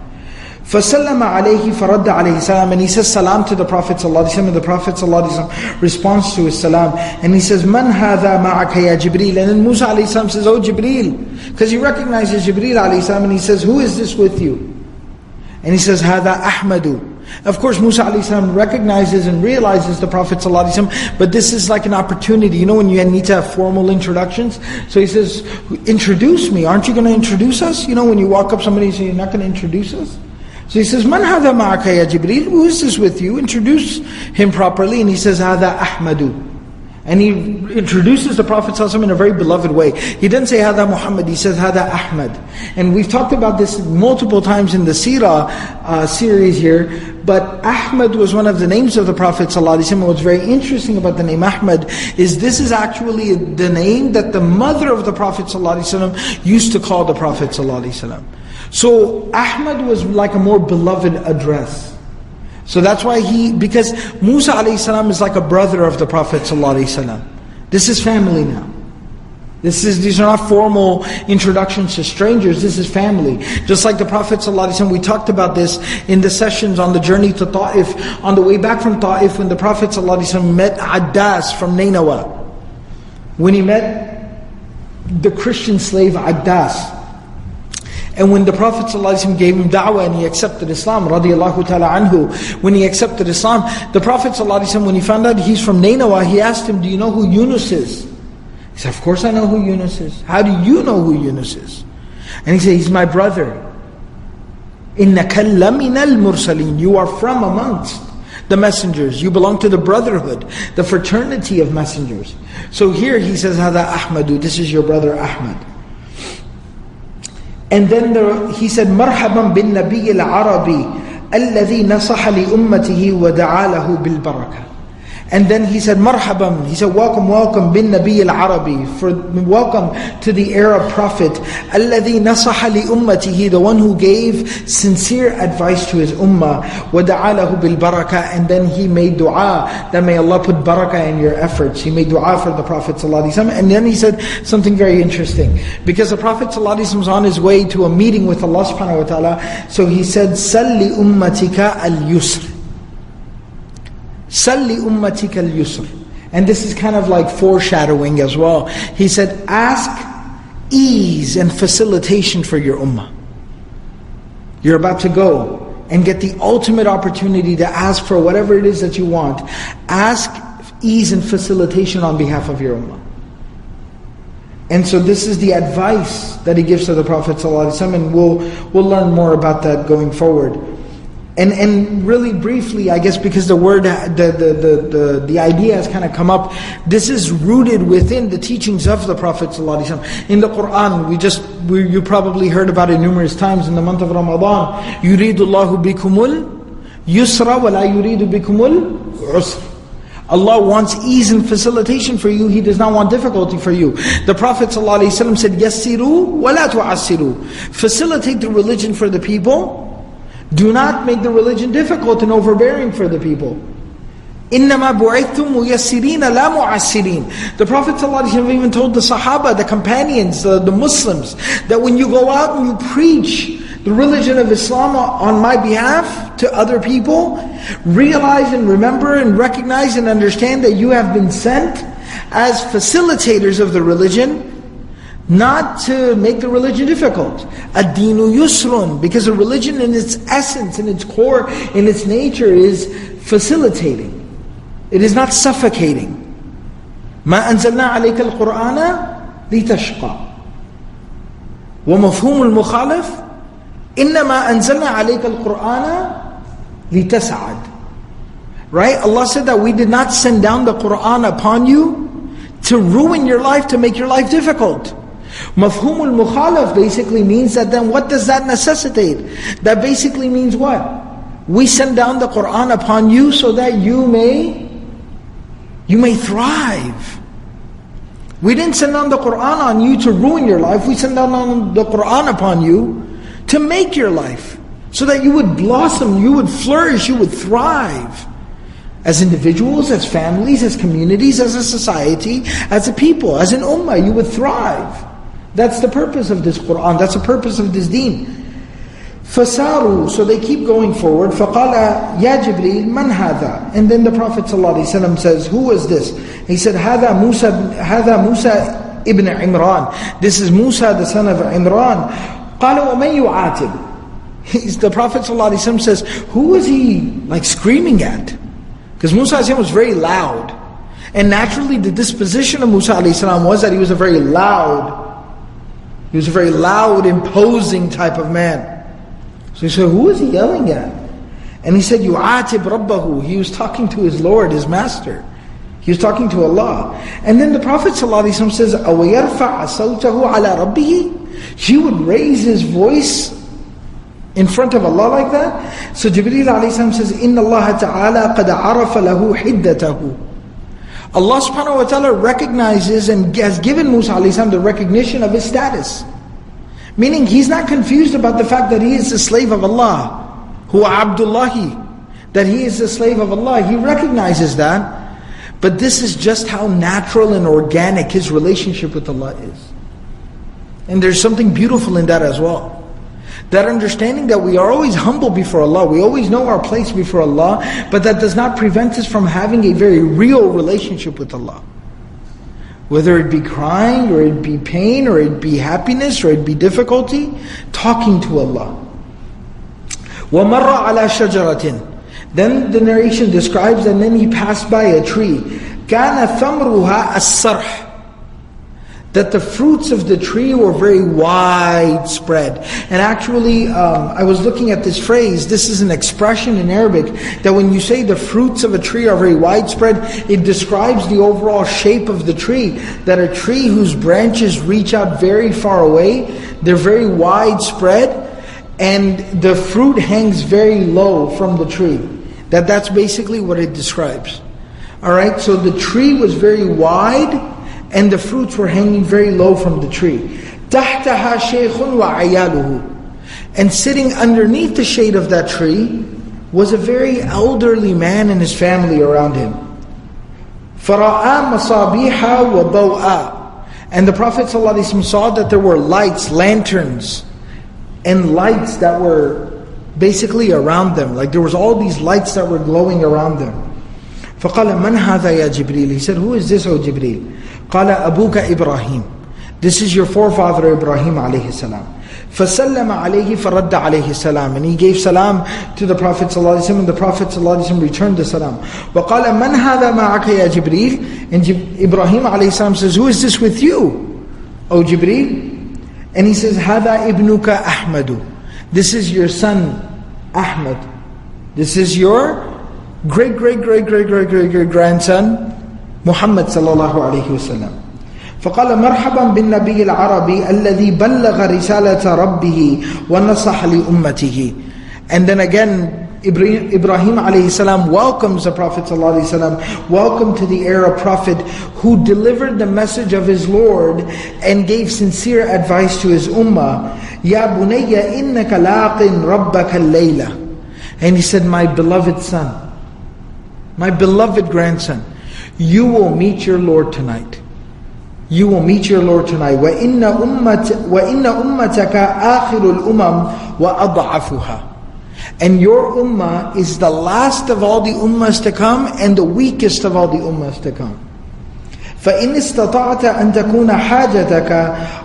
فَسَلَّمَ عَلَيْهِ فَرَدَّ عَلَيْهِ salam. And he says salam to the Prophet ﷺ, and the Prophet ﷺ responds to his salam. And he says, مَنْ هَذَا مَعَكَ يَا جِبْرِيلَ. And then Musa alayhi salam says, oh Jibreel. Because he recognizes Jibreel alayhi salam, and he says, who is this with you? And he says, هَذَا أَحْمَدُ. Of course, Musa alayhi salam recognizes and realizes the Prophet ﷺ, but this is like an opportunity. You know when you need to have formal introductions? So he says, introduce me. Aren't you going to introduce us? You know when you walk up somebody and say, you're not going to introduce us? So he says, Man hadha ma'aka ya Jibreel? Who is this with you? Introduce him properly. And he says, Hadha Ahmadu. And he introduces the Prophet ﷺ in a very beloved way. He didn't say Hadha Muhammad, he says Hadha Ahmad. And we've talked about this multiple times in the Seerah series here. But Ahmad was one of the names of the Prophet ﷺ. What's very interesting about the name Ahmad is this is actually the name that the mother of the Prophet ﷺ used to call the Prophet ﷺ. So Ahmad was like a more beloved address. So that's why because Musa alayhi salam is like a brother of the Prophet ﷺ. This is family now. These are not formal introductions to strangers, this is family. Just like the Prophet ﷺ, we talked about this in the sessions on the journey to Ta'if. On the way back from Ta'if, when the Prophet ﷺ met Addas from Nainawa. When he met the Christian slave Addas. And when the Prophet ﷺ gave him da'wah and he accepted Islam, radiyallahu ta'ala anhu, when he accepted Islam, the Prophet ﷺ, when he found out he's from Nainawa, he asked him, do you know who Yunus is? He said, of course I know who Yunus is. How do you know who Yunus is? And he said, he's my brother. إِنَّكَ لَمِنَ الْمُرْسَلِينَ. You are from amongst the messengers. You belong to the brotherhood, the fraternity of messengers. So here he says, هَذَا أَحْمَدُ. This is your brother Ahmad. And then he said, مرحبا بالنبي العربي الذي نصح لأمته ودعا له بالبركة. And then he said, marhaban, he said, welcome bin Nabi al-Arabi, for welcome to the Arab Prophet, alladhi nasaha li ummatihi, the one who gave sincere advice to his ummah, وَدَعَى لَهُ بِالْبَرَكَةِ, and then he made dua, that may Allah put barakah in your efforts. He made dua for the Prophet ﷺ, and then he said something very interesting, because the Prophet ﷺ was on his way to a meeting with Allah subhanahu wa ta'ala, so he said, سَلِّ أُمَّتِكَ الْيُسْرِ. Salli ummatika al-yusr. And this is kind of like foreshadowing as well. He said, ask ease and facilitation for your ummah. You're about to go and get the ultimate opportunity to ask for whatever it is that you want. Ask ease and facilitation on behalf of your ummah. And so this is the advice that he gives to the Prophet ﷺ, and we'll learn more about that going forward. And really briefly, I guess because the word, the idea has kind of come up, this is rooted within the teachings of the Prophet ﷺ. In the Quran, you probably heard about it numerous times in the month of Ramadan. يُرِيدُ اللَّهُ بِكُمُ الْيُسْرَ وَلَا يُرِيدُ بِكُمُ الْعُسْرَ. Allah wants ease and facilitation for you. He does not want difficulty for you. The Prophet ﷺ said, يَسِّرُوا وَلَا تُعَسِّرُوا. Facilitate the religion for the people. Do not make the religion difficult and overbearing for the people. إِنَّمَا بُعِثْتُمْ مُيَسِّرِينَ لَا مُعَسِّرِينَ. The Prophet ﷺ even told the Sahaba, the companions, the Muslims, that when you go out and you preach the religion of Islam on my behalf to other people, realize and remember and recognize and understand that you have been sent as facilitators of the religion, not to make the religion difficult. Ad-deenu yusrun, because the religion in its essence, in its core, in its nature is facilitating. It is not suffocating. مَا أَنزَلْنَا عَلَيْكَ الْقُرْآنَ لِتَشْقَى وَمَفْهُومُ الْمُخَالِفِ إِنَّمَا أَنزَلْنَا عَلَيْكَ الْقُرْآنَ لِتَسْعَدْ. Right? Allah said that we did not send down the Qur'an upon you to ruin your life, to make your life difficult. Mafhumul mukhalaf basically means that then what does that necessitate? That basically means what? We send down the Qur'an upon you so that you may thrive. We didn't send down the Qur'an on you to ruin your life. We sent down the Qur'an upon you to make your life, so that you would blossom, you would flourish, you would thrive. As individuals, as families, as communities, as a society, as a people, as an ummah, you would thrive. That's the purpose of this Qur'an, that's the purpose of this deen. فَسَارُوا, so they keep going forward. فَقَالَ يَا جِبْرِيلْ مَنْ هَذَا? And then the Prophet ﷺ says, who is this? He said, هَذَا Musa ibn Imran. This is Musa, the son of Imran. قَالَ وَمَنْ يُعَاتِبْ? The Prophet ﷺ says, who is he like screaming at? Because Musa ﷺ was very loud. And naturally the disposition of Musa ﷺ was that he was a very loud, imposing type of man. So he said, who is he yelling at? And he said, يُعَاتِبْ رَبَّهُ. He was talking to his Lord, his Master. He was talking to Allah. And then the Prophet ﷺ says, أَوَيَرْفَعَ صَوْتَهُ عَلَى رَبِّهِ? He would raise his voice in front of Allah like that? So Jibreel ﷺ says, إِنَّ اللَّهَ تَعَالَى قَدْ عَرَفَ لَهُ حِدَّتَهُ. Allah subhanahu wa ta'ala recognizes and has given Musa ﷺ the recognition of his status. Meaning he's not confused about the fact that he is the slave of Allah, huwa Abdullahi, that he is the slave of Allah. He recognizes that, but this is just how natural and organic his relationship with Allah is. And there's something beautiful in that as well. That understanding that we are always humble before Allah, we always know our place before Allah, but that does not prevent us from having a very real relationship with Allah. Whether it be crying, or it be pain, or it be happiness, or it be difficulty, talking to Allah. وَمَرَّ عَلَى شَجَرَةٍ. Then the narration describes, and then he passed by a tree. كَانَ ثَمْرُهَا السَّرْحِ. That the fruits of the tree were very widespread. And actually, I was looking at this phrase, this is an expression in Arabic, that when you say the fruits of a tree are very widespread, it describes the overall shape of the tree. That a tree whose branches reach out very far away, they're very widespread, and the fruit hangs very low from the tree. That's basically what it describes. Alright, so the tree was very wide, and the fruits were hanging very low from the tree. تَحْتَهَا شَيْخٌ وَعَيَالُهُ. And sitting underneath the shade of that tree was a very elderly man and his family around him. فَرَآ مَصَابِيحَ وَضَوْءًا. And the Prophet ﷺ saw that there were lights, lanterns, and lights that were basically around them. Like there was all these lights that were glowing around them. فَقَالَ مَنْ هَذَا يَا جِبْرِيلِ. He said, who is this, O Jibreel? قَالَ أَبُوكَ إِبْرَاهِيمُ. This is your forefather Ibrahim alayhi salam. فَسَلَّمَ عَلَيْهِ فَرَدَّ عَلَيْهِ السَّلَامِ. And he gave salam to the Prophet ﷺ, and the Prophet ﷺ returned the salam. وَقَالَ مَنْ هَذَا مَعَكَ يَا جِبْرِيلِ. And Ibrahim alayhi salam says, who is this with you, O Jibreel? And he says, هَذَا إِبْنُكَ أَحْمَدُ. This is your son Ahmad. This is your great-great-great-great-great-great-grandson Muhammad sallallahu alayhi wasallam. فقال مرحبا بالنبي العربي الذي بلغ رسالة ربه ونصح لأمته. And then again Ibrahim alayhi salam welcomes the Prophet sallallahu alayhi wasallam. Welcome to the era Prophet who delivered the message of his Lord and gave sincere advice to his ummah. Ya bunayya innaka laqin rabbaka al-layla. And he said, my beloved son, my beloved grandson, you will meet your Lord tonight. You will meet your Lord tonight. وَإِنَّ أُمَّتَكَ آخِرُ الْأُمَمْ وَأَضْعَفُهَا. And your ummah is the last of all the ummahs to come and the weakest of all the ummahs to come. فَإِنِ اسْتَطَعْتَ أَن تَكُونَ حَاجَتَكَ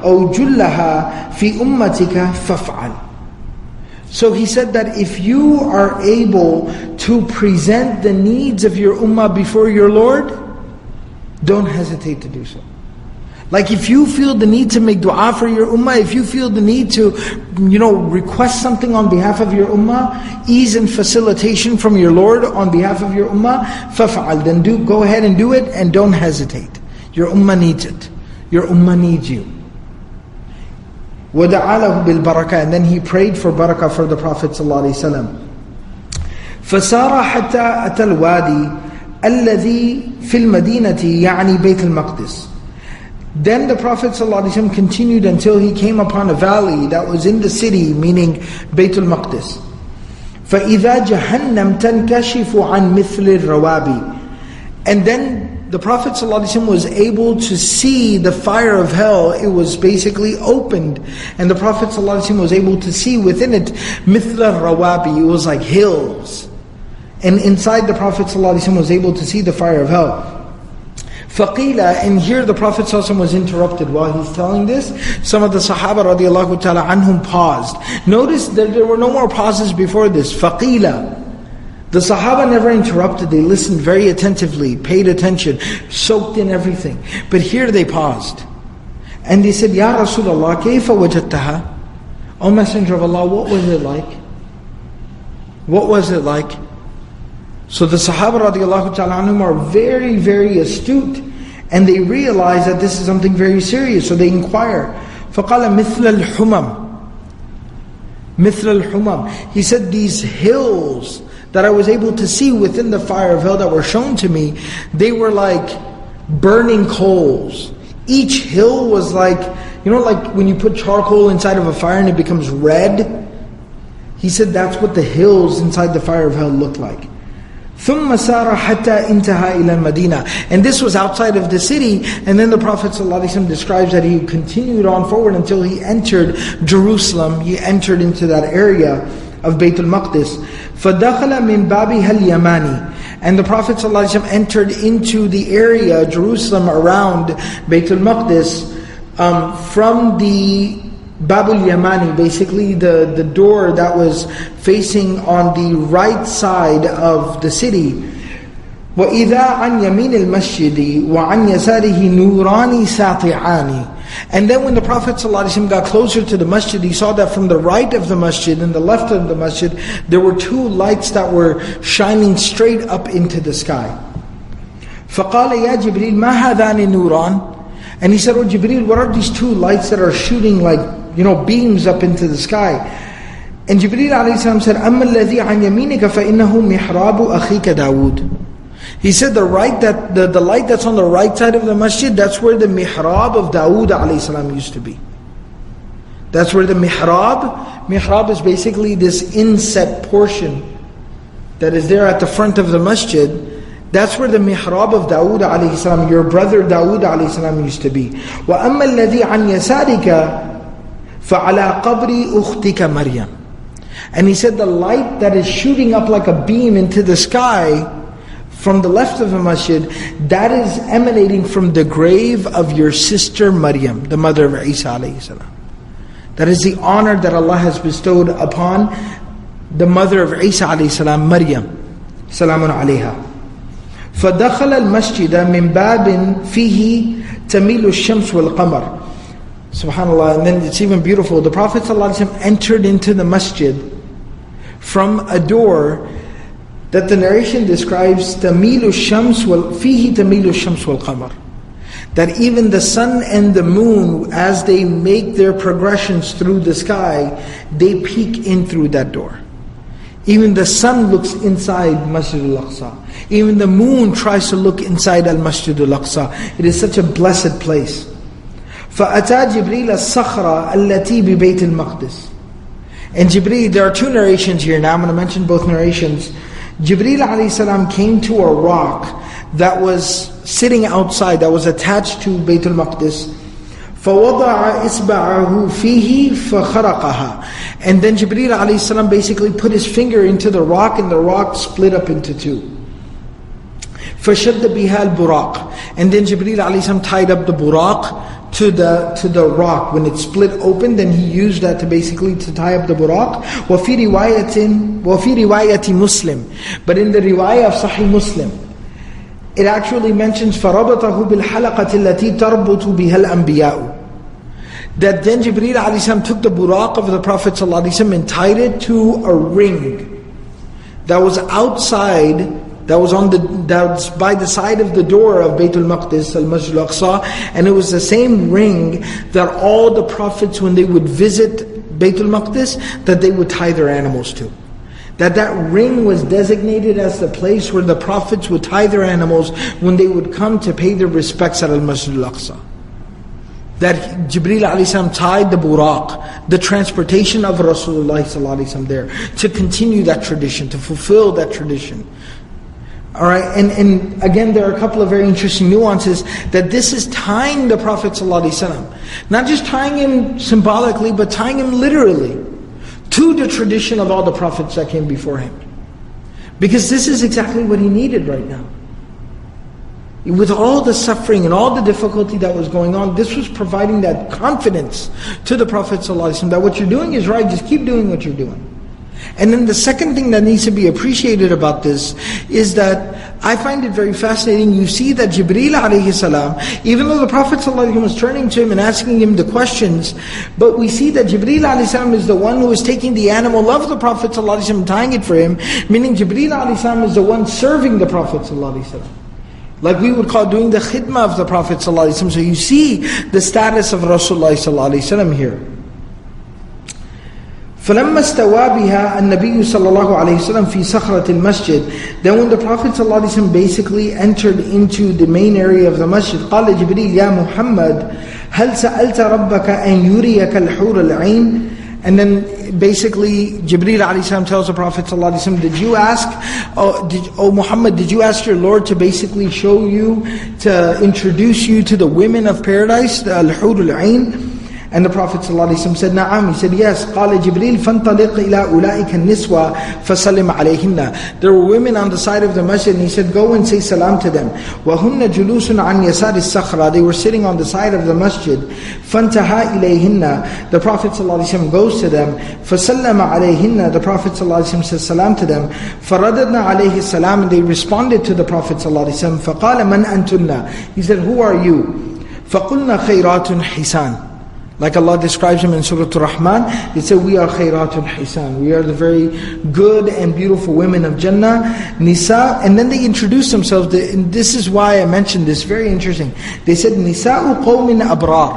أَوْ جُلَّهَا فِي أُمَّتِكَ فَافْعَلْ. So he said that if you are able to present the needs of your ummah before your Lord, don't hesitate to do so. Like if you feel the need to make dua for your ummah, if you feel the need to, request something on behalf of your ummah, ease and facilitation from your Lord on behalf of your ummah, فَافْعَلْ. Then go ahead and do it and don't hesitate. Your ummah needs it. Your ummah needs you. وَدَعَا لَهُ بِالْبَرَكَةِ, and then he prayed for barakah for the Prophet ﷺ. فَسَارَ حَتَّى أَتَى الْوَادِي الَّذِي فِي الْمَدِينَةِ يَعْنِي بَيْتِ الْمَقْدِسِ. Then the Prophet ﷺ continued until he came upon a valley that was in the city, meaning Baytul Maqdis. فَإِذَا جَهَنَّمْ تَنْكَشِفُ عَنْ مِثْلِ الرَّوَابِ. And then the Prophet ﷺ was able to see the fire of hell. It was basically opened. And the Prophet ﷺ was able to see within it مِثْلَ الرَّوَابِ. It was like hills. And inside the Prophet ﷺ was able to see the fire of hell. فَقِيلَ, and here the Prophet ﷺ was interrupted while he's telling this. Some of the Sahaba radiallahu ta'ala anhum paused. Notice that there were no more pauses before this. فَقِيلَ. The Sahaba never interrupted. They listened very attentively, paid attention, soaked in everything. But here they paused. And they said, Ya Rasulullah, كَيْفَ وَجَدْتَهَا? O Messenger of Allah, what was it like? What was it like? So the Sahaba radiallahu ta'ala anhum are very, very astute. And they realize that this is something very serious. So they inquire. فَقَالَ مِثْلَ الْحُمَمِ مِثْلَ الْحُمَمِ. He said, these hills that I was able to see within the fire of hell that were shown to me, they were like burning coals. Each hill was like, like when you put charcoal inside of a fire and it becomes red. He said that's what the hills inside the fire of hell looked like. ثُمَّ سَارَ حَتَّى انْتَهَى إِلَى الْمَدِينَةِ. And this was outside of the city. And then the Prophet ﷺ describes that he continued on forward until he entered Jerusalem. He entered into that area of Baytul Maqdis. فَدَخَلَ مِنْ بَابِهَا الْيَمَانِ. And the Prophet ﷺ entered into the area, Jerusalem, around Baytul Maqdis, from the Babul Yamani, basically the door that was facing on the right side of the city. وَإِذَا عَنْ يَمِينِ الْمَسْجِدِ وَعَنْ يَسَارِهِ نُورَانِ سَاطِعَانِ. And then when the Prophet ﷺ got closer to the masjid, he saw that from the right of the masjid and the left of the masjid, there were two lights that were shining straight up into the sky. فَقَالَ يَا جِبْرِيلُ مَا هَذَانِ نُورَانِ. And he said, oh Jibreel, what are these two lights that are shooting like, beams up into the sky? And Jibreel ﷺ said, أَمَّا الَّذِي عَنْ يَمِينِكَ فَإِنَّهُ مِحْرَابُ أَخِيكَ دَاوُودَ. He said the light that's on the right side of the masjid, that's where the mihrab of Dawood ﷺ used to be. That's where the mihrab is basically this inset portion that is there at the front of the masjid. That's where the mihrab of Dawood ﷺ, your brother Dawood ﷺ used to be. وَأَمَّا الَّذِي عَنْ يَسَارِكَ فَعَلَىٰ قَبْرِ أُخْتِكَ مَرْيَمَ. And he said the light that is shooting up like a beam into the sky from the left of the masjid, that is emanating from the grave of your sister Maryam, the mother of Isa alayhi salam. That is the honor that Allah has bestowed upon the mother of Isa alayhi salam, Maryam. Salamun alayha. فَدَخَلَ الْمَسْجِدَ مِنْ بَابٍ فِيهِ تَمِيلُ الشَّمْسُ وَالْقَمَرُ. SubhanAllah, and then it's even beautiful. The Prophet ﷺ entered into the masjid from a door that the narration describes تَمِيلُ الشَّمْسُ فِيهِ تَمِيلُ الشَّمْسُ وَالْقَمَرُ. That even the sun and the moon, as they make their progressions through the sky, they peek in through that door. Even the sun looks inside Masjid al-Aqsa. Even the moon tries to look inside al-Masjid al-Aqsa. It is such a blessed place. فَأَتَى جِبْرِيلَ الصَّخْرَ الَّتِي بِبَيْتِ الْمَقْدِسِ. And Jibreel, there are two narrations here. Now I'm going to mention both narrations. Jibreel alayhi salam came to a rock that was sitting outside, that was attached to Baytul Maqdis. فَوَضَعَ إِصْبَعَهُ فِيهِ فَخَرَقَهَا. And then Jibreel alayhi salam basically put his finger into the rock, and the rock split up into two. فَشَدَّ بِهَا الْبُرَاقِ. And then Jibreel alayhi salam tied up the buraq to the rock. When it split open, then he used that to tie up the buraq. وَفِي رِوَايَةِ Muslim. But in the riwayah of Sahih Muslim, it actually mentions فَرَبَطَهُ بِالْحَلَقَةِ الَّتِي تَرْبُطُ بِهَا الْأَنْبِيَاءُ. That then Jibreel alayhi salam took the buraq of the Prophet sallallahu alaihi wasallam and tied it to a ring that was outside that was by the side of the door of Baytul Maqdis, Al-Masjid Al-Aqsa, and it was the same ring that all the prophets, when they would visit Baytul Maqdis, that they would tie their animals to. That ring was designated as the place where the prophets would tie their animals when they would come to pay their respects at Al-Masjid Al-Aqsa. That Jibreel alayhi salam tied the buraq, the transportation of Rasulullah sallallahu alayhi wasallam there, to continue that tradition, to fulfill that tradition. Alright, and again there are a couple of very interesting nuances, that this is tying the Prophet sallallahu alayhi wasallam. Not just tying him symbolically, but tying him literally to the tradition of all the prophets that came before him. Because this is exactly what he needed right now. With all the suffering and all the difficulty that was going on, this was providing that confidence to the Prophet ﷺ that what you're doing is right, just keep doing what you're doing. And then the second thing that needs to be appreciated about this is that I find it very fascinating. You see that Jibreel alayhi salam, even though the Prophet ﷺ was turning to him and asking him the questions, but we see that Jibreel alayhi salam is the one who is taking the animal of the Prophet ﷺ and tying it for him, meaning Jibreel alayhi salam is the one serving the Prophet ﷺ. Like we would call doing the khidmah of the Prophet ﷺ. So you see the status of Rasulullah ﷺ here. فَلَمَّا اسْتَوَى بِهَا النَّبِيُّ صلى الله عليه وسلم في صخرة المسجد. Then when the Prophet ﷺ basically entered into the main area of the masjid, قال جبريل يا محمد هل سألت ربك أن يريك الحور العين. And then basically Jibreel alayhi salam tells the Prophet ﷺ, did you ask, Muhammad, did you ask your Lord to basically show you, to introduce you to the women of paradise, the al-hur al-ain? And the Prophet ﷺ said, Na'am. He said, yes. قال جبريل فانطلق إلى أولئك النسوة فسلم عليهن. There were women on the side of the masjid, and he said, go and say salam to them. وهن جلوس عن يسار الصخرة. They were sitting on the side of the masjid. فانتهى إليهن. The Prophet ﷺ goes to them. فسلم عليهن. The Prophet ﷺ says salam to them. فرددنا عليه السلام. And they responded to the Prophet ﷺ. فقال من أنتن. He said, who are you? فقلنا خيرات حسان. Like Allah describes him in Surah Ar-Rahman, they say, we are khayratul hisan. We are the very good and beautiful women of Jannah, Nisa. And then they introduce themselves, and this is why I mentioned this, very interesting. They said, Nisa'u qawmin abrar.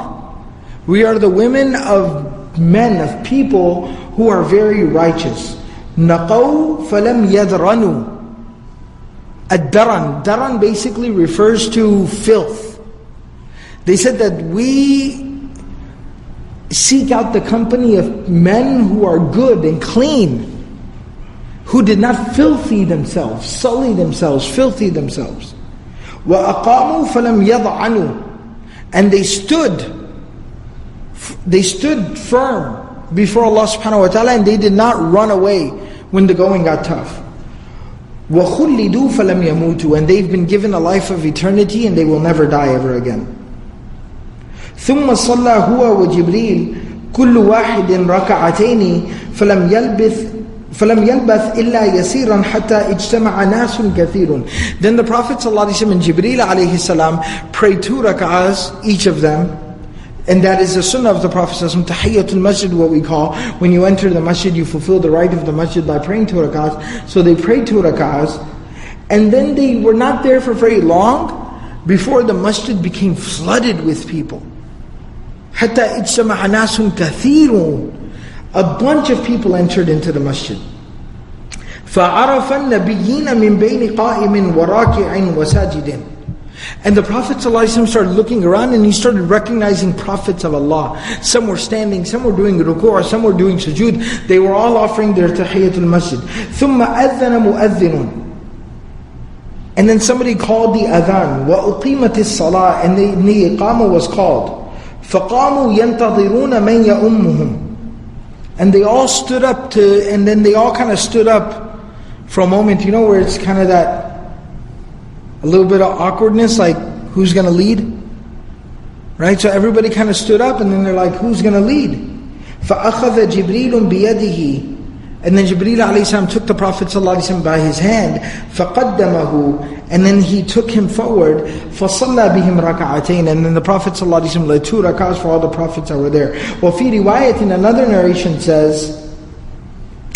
We are the women of men, of people who are very righteous. Naqaw falam yadranu. Ad-daran. Daran basically refers to filth. They said that we seek out the company of men who are good and clean, who did not filthy themselves, sully themselves, filthy themselves. وَأَقَامُوا فَلَمْ يَضْعَنُوا. And they stood firm before Allah subhanahu wa ta'ala, and they did not run away when the going got tough. وَخُلِّدُوا فَلَمْ يَمُوتُوا. And they've been given a life of eternity, and they will never die ever again. ثم صلى هو وجبريل كل واحد ركعتين فلم يلبث إلا يسيرا حتى اجتمع ناس كثير. Then the Prophet ﷺ and Jibreel alayhi salam prayed 2 rak'ahs, each of them. And that is the sunnah of the Prophet ﷺ, tahiyyatul masjid, what we call. When you enter the masjid, you fulfill the right of the masjid by praying 2 rak'ahs. So they prayed 2 rak'ahs. And then they were not there for very long before the masjid became flooded with people. حتى اجتمع ناس كثير. A bunch of people entered into the masjid. فعرف النبيين من بين قائم وراكع وساجد. And the Prophet ﷺ started looking around, and he started recognizing prophets of Allah. Some were standing, some were doing ruku', some were doing sujood. They were all offering their tahiyyatul masjid. ثم أذن مؤذن. And then somebody called the adhan. وأقيمت الصلاة. And the iqamah was called. فَقَامُوا يَنْتَظِرُونَ مَنْ يَأُمُّهُمْ. And they all stood up and then they all kind of stood up for a moment, you know, where it's kind of that, a little bit of awkwardness, like, who's going to lead? Right? So everybody kind of stood up, and then they're like, who's going to lead? فَأَخَذَ جِبْرِيلٌ بِيَدِهِ. And then Jibreel alayhi salam took the Prophet ﷺ by his hand, فَقَدَّمَهُ. And then he took him forward, فَصَلَّى بِهِمْ رَكَعَتَيْنِ. And then the Prophet ﷺ led 2 rak'ahs for all the Prophets that were there. وَفِي رِوَايَةٍ, another narration says,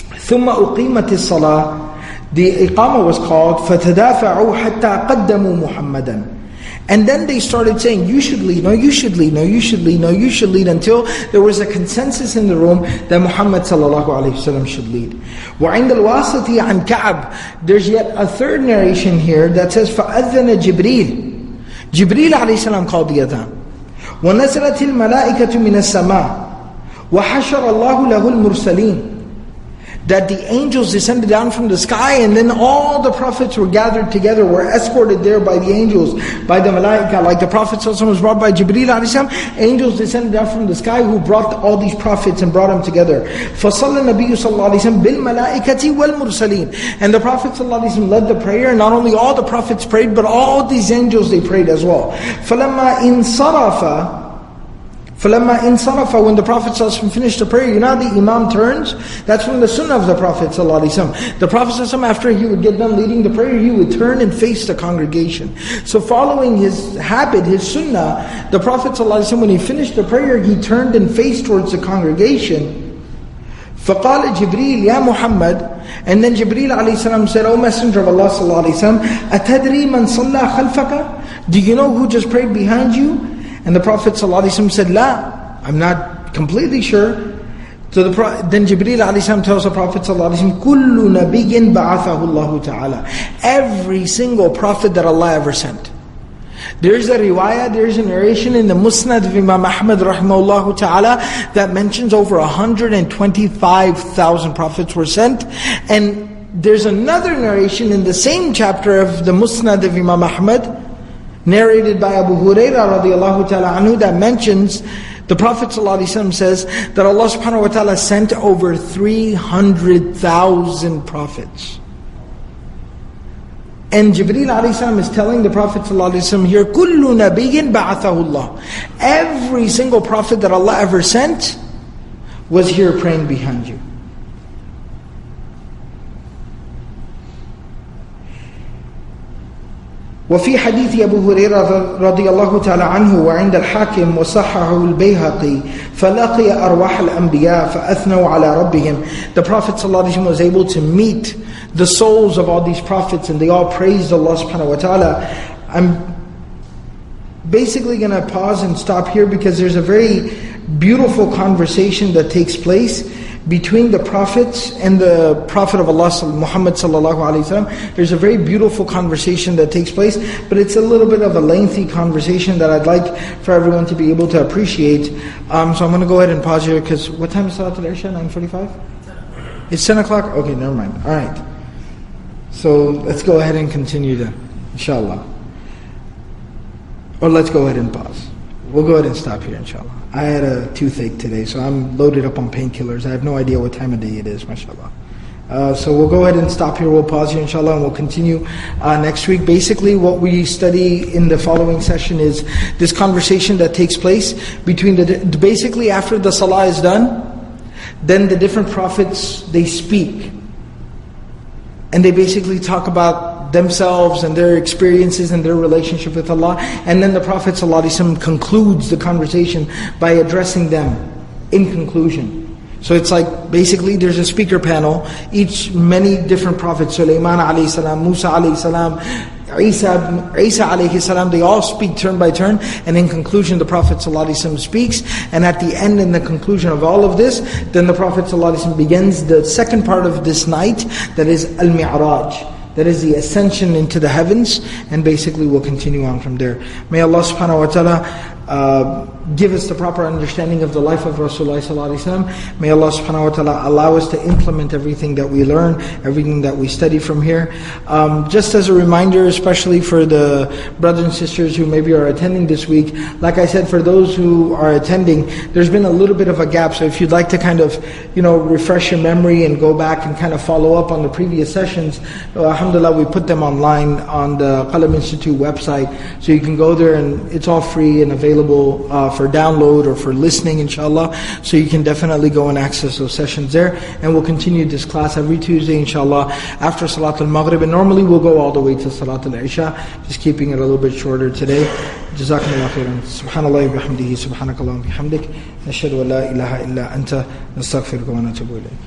ثُمَّ أُقِيمَتِ الصَّلَاةِ. the iqamah was called فَتَدَافَعُوا حَتَّى قَدَّمُوا مُحَمَّدًا. And then they started saying, you should lead, no you should lead, no you should lead, no you should lead, until there was a consensus in the room that Muhammad sallallahu alayhi wasallam should lead. وَعِنْدَ الْوَاسِطِ عَنْ كَعْبٍ. There's yet a third narration here that says, فَأَذَّنَ جِبْرِيلٌ. Jibreel alayhi salam called the adhan. وَنَزَلَتِ الْمَلَائِكَةُ مِنَ السَّمَاءِ وَحَشَرَ اللَّهُ لَهُ الْمُرْسَلِينَ. That the angels descended down from the sky, and then all the prophets were gathered together, were escorted there by the angels, by the malaika. Like the Prophet ﷺ was brought by Jibreel alayhi salam, angels descended down from the sky who brought all these prophets and brought them together. فَصَلَّى النَّبِيُّ صَلَّى اللَّهُ عَلَيْهِ وسلم بِالْمَلَائِكَةِ وَالْمُرْسَلِينَ. And the Prophet ﷺ led the prayer, and not only all the prophets prayed, but all these angels, they prayed as well. فَلَمَّا إِنصَرَفَ, when the Prophet ﷺ finished the prayer, you know the Imam turns? That's from the sunnah of the Prophet ﷺ. The Prophet ﷺ, after he would get done leading the prayer, he would turn and face the congregation. So following his habit, his sunnah, the Prophet ﷺ, when he finished the prayer, he turned and faced towards the congregation. فَقَالَ جِبْرِيلُ يَا مُحَمَّدْ. And then Jibreel alayhi salam said, O Messenger of Allah sallallahu alayhi wa sallam, أَتَدْرِي مَنْ صَلَّى خَلْفَكَ. Do you know who just prayed behind you? And the Prophet ﷺ said, La, I'm not completely sure. So then Jibreel ﷺ tells the Prophet ﷺ, كُلُّ نَبِيٍّ بَعَثَهُ اللَّهُ تَعَالَى. Every single prophet that Allah ever sent. There's a riwayah, there's a narration in the Musnad of Imam Ahmad rahimahullah ta'ala that mentions over 125,000 prophets were sent. And there's another narration in the same chapter of the Musnad of Imam Ahmad, narrated by Abu Hurairah radiallahu ta'ala anhu, that mentions the Prophet ﷺ says that Allah subhanahu wa ta'ala sent over 300,000 prophets. And Jibreel alayhi salam is telling the Prophet ﷺ here, كُلُّ نَبِيٍّ بَعَثَهُ اللَّهُ. Every single prophet that Allah ever sent was here praying behind you. وفي حديث أبو هريرة رضي الله تعالى عنه وعند الحاكم وصححه البيهقي فلقي أرواح الأنبياء فأثنوا على ربهم. The Prophet ﷺ was able to meet the souls of all these prophets, and they all praised Allah subhanahu wa ta'ala. I'm basically going to pause and stop here because there's a very beautiful conversation that takes place between the prophets and the Prophet of Allah, Muhammad sallallahu alayhi wa sallam. There's a very beautiful conversation that takes place, but it's a little bit of a lengthy conversation that I'd like for everyone to be able to appreciate. So I'm going to go ahead and pause here, because what time is Salatul Isha? 9:45? It's 10 o'clock? Okay, never mind. Alright. So let's go ahead and continue then, inshallah. Or let's go ahead and pause. We'll go ahead and stop here, inshallah. I had a toothache today, so I'm loaded up on painkillers. I have no idea what time of day it is, mashallah. So we'll go ahead and stop here. We'll pause here, inshallah, and we'll continue next week. Basically, what we study in the following session is this conversation that takes place between basically after the salah is done, then the different prophets, they speak. And they basically talk about themselves and their experiences and their relationship with Allah. And then the Prophet ﷺ concludes the conversation by addressing them in conclusion. So it's like, basically there's a speaker panel, many different prophets, Sulaiman alayhi salam, Musa alayhi salam, Isa alayhi salam, they all speak turn by turn, and in conclusion the Prophet ﷺ speaks, and at the end, in the conclusion of all of this, then the Prophet ﷺ begins the second part of this night, that is Al-Mi'raj. That is the ascension into the heavens, and basically we'll continue on from there. May Allah subhanahu wa ta'ala give us the proper understanding of the life of Rasulullah sallallahu alaihi wasallam. May Allah subhanahu wa ta'ala allow us to implement everything that we learn, everything that we study from here. Just as a reminder, especially for the brothers and sisters who maybe are attending this week, like I said, for those who are attending, there's been a little bit of a gap. So if you'd like to kind of, refresh your memory and go back and kind of follow up on the previous sessions, alhamdulillah, we put them online on the Qalam Institute website. So you can go there, and it's all free and available for download or for listening, inshallah. So you can definitely go and access those sessions there. And we'll continue this class every Tuesday, inshallah, after Salatul Maghrib. And normally we'll go all the way to Salatul Isha, just keeping it a little bit shorter today. Jazakumullah khairan. Subhanallah wa bihamdihi, subhanakallah wa bihamdik. Nashhadu an la ilaha illa anta, nastaghfiruka wa natubu ilayk.